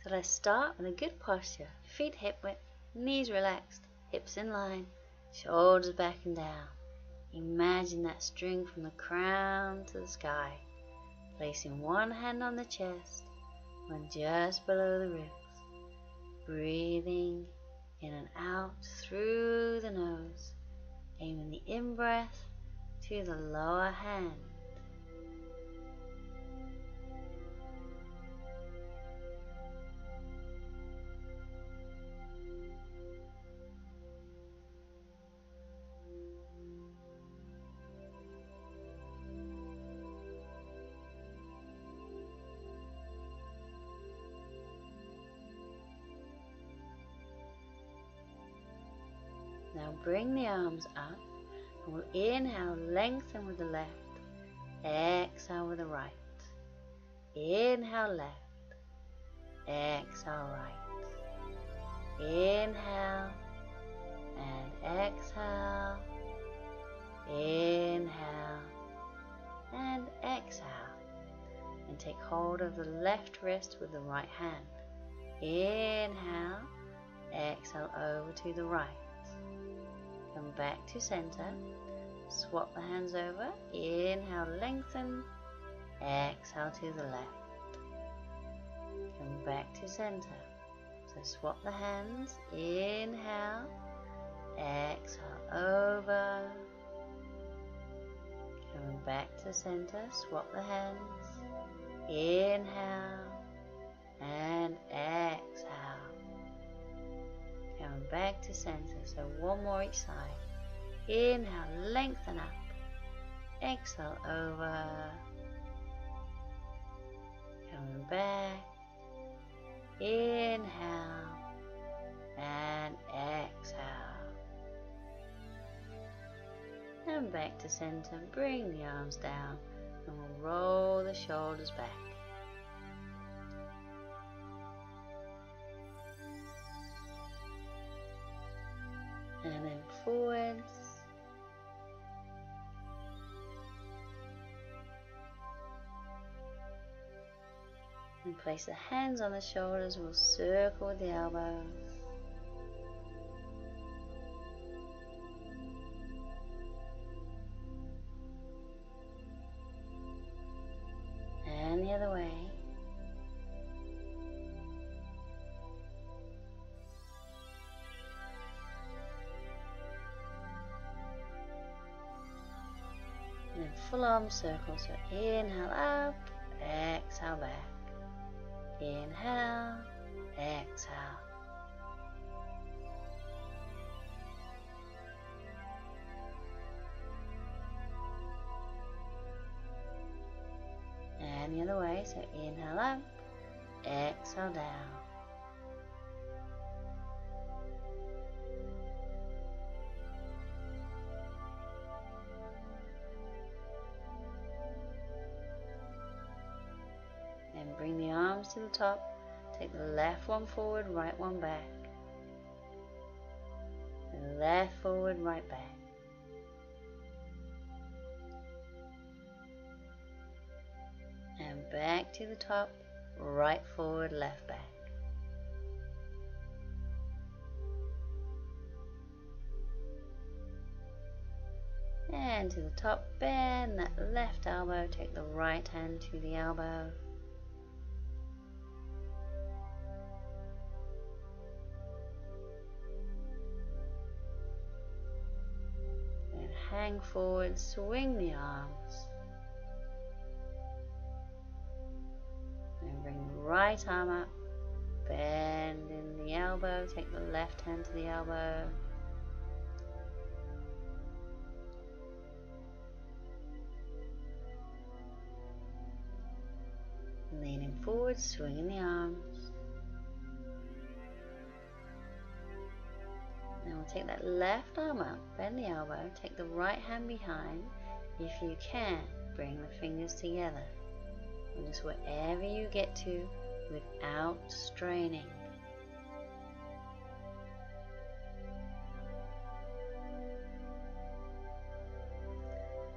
So let's start with a good posture. Feet hip width, knees relaxed, hips in line, shoulders back and down. Imagine that string from the crown to the sky, placing one hand on the chest, one just below the ribs. Breathing in and out through the nose, aiming the in-breath to the lower hand. Now bring the arms up, and we'll inhale, lengthen with the left, exhale with the right. Inhale left, exhale right. Inhale and exhale, inhale and exhale. And take hold of the left wrist with the right hand. Inhale, exhale over to the right. Come back to center, swap the hands over, inhale, lengthen, exhale to the left. Come back to center, so swap the hands, inhale, exhale over, coming back to center, swap the hands, inhale, and exhale. Coming back to center, so one more each side. Inhale, lengthen up. Exhale over. Coming back. Inhale and exhale. And back to center. Bring the arms down and we'll roll the shoulders back. And then forwards. And place the hands on the shoulders, we'll circle with the elbows. And the other way. And then full arm circle, so inhale up, exhale back. Inhale, exhale. And the other way, so inhale up, exhale down. And bring the arms to the top. Take the left one forward, right one back. And left forward, right back. And back to the top, right forward, left back. And to the top, bend that left elbow, take the right hand to the elbow. Hang forward, swing the arms. And bring the right arm up, bend in the elbow, take the left hand to the elbow. Leaning forward, swinging the arms. Now we'll take that left arm up, bend the elbow, take the right hand behind. If you can, bring the fingers together. And just wherever you get to without straining.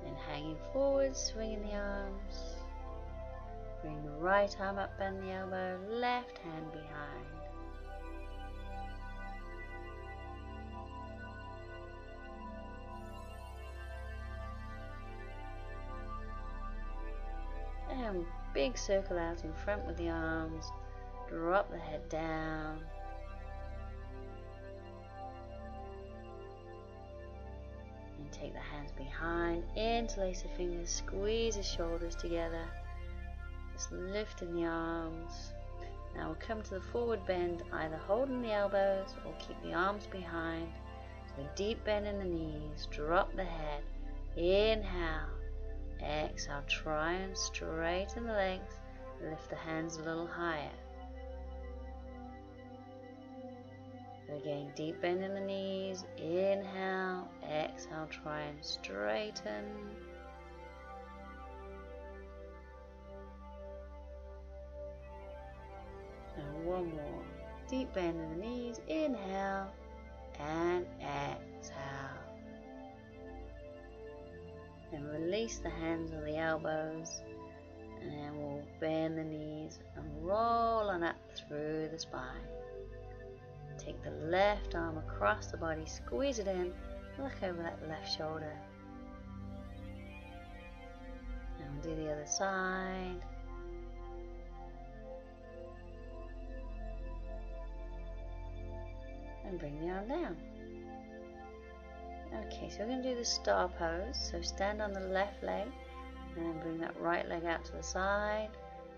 Then hanging forward, swinging the arms. Bring the right arm up, bend the elbow, left hand behind. And big circle out in front with the arms. Drop the head down. And take the hands behind. Interlace the fingers. Squeeze the shoulders together. Just lifting the arms. Now we'll come to the forward bend, either holding the elbows or keep the arms behind. So deep bend in the knees, drop the head, inhale, exhale, try and straighten the legs, lift the hands a little higher. So again, deep bend in the knees, inhale, exhale, try and straighten. And one more. Deep bend in the knees, inhale and exhale. And release the hands on the elbows, and then we'll bend the knees and roll on up through the spine. Take the left arm across the body, squeeze it in, look over that left shoulder. And we'll do the other side. And bring the arm down. Okay, so we're going to do the star pose. So stand on the left leg and then bring that right leg out to the side.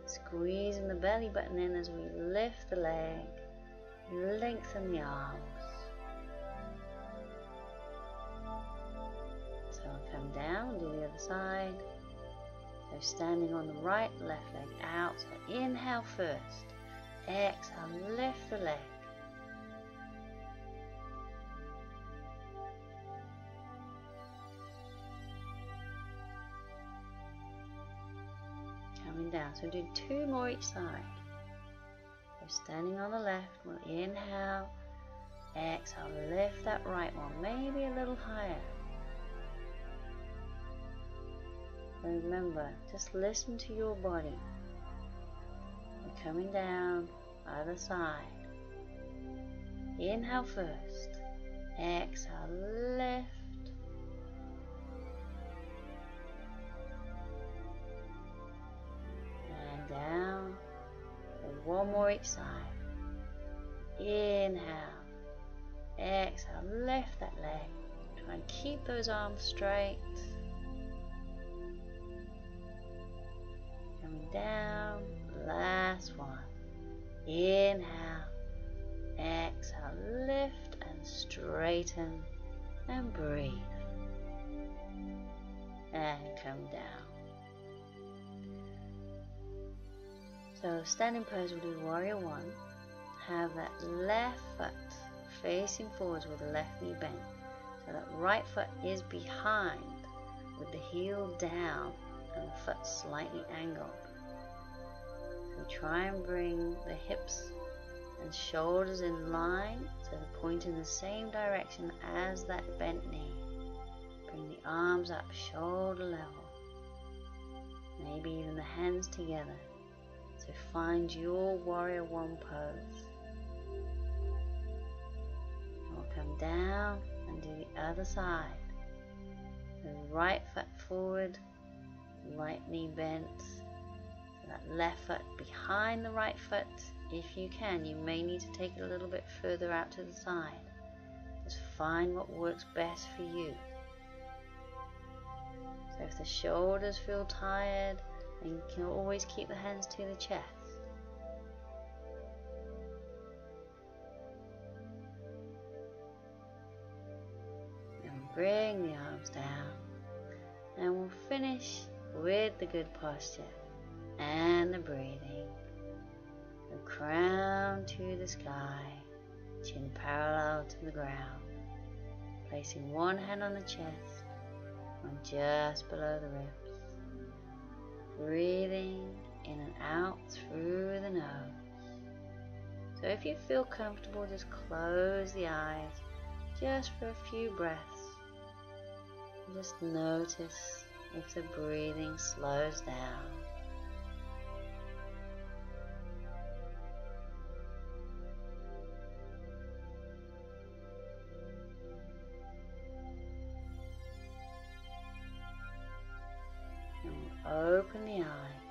Squeezing the belly button in as we lift the leg. Lengthen the arms. So I'll come down and do the other side. So standing on the right, left leg out. So inhale first. Exhale, lift the leg. Coming down, so do two more each side. So standing on the left, we'll inhale, exhale, lift that right one, maybe a little higher. Remember, just listen to your body. We're coming down, other side. Inhale first, exhale, lift. Down, and one more each side. Inhale, exhale, lift that leg. Try and keep those arms straight. Coming down, last one. Inhale, exhale, lift and straighten and breathe. And come down. So standing pose, we'll do warrior one. Have that left foot facing forwards with the left knee bent. So that right foot is behind with the heel down and the foot slightly angled. So try and bring the hips and shoulders in line, so they point in the same direction as that bent knee. Bring the arms up shoulder level. Maybe even the hands together. So find your warrior one pose. And we'll come down and do the other side. The right foot forward, right knee bent. So that left foot behind the right foot. If you can, you may need to take it a little bit further out to the side. Just find what works best for you. So if the shoulders feel tired, and you can always keep the hands to the chest. And bring the arms down. And we'll finish with the good posture and the breathing. The crown to the sky, chin parallel to the ground. Placing one hand on the chest, one just below the ribs. Breathing in and out through the nose. So if you feel comfortable, just close the eyes just for a few breaths. And just notice if the breathing slows down. open the eyes.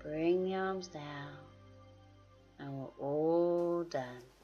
Bring the arms down, and we're all done.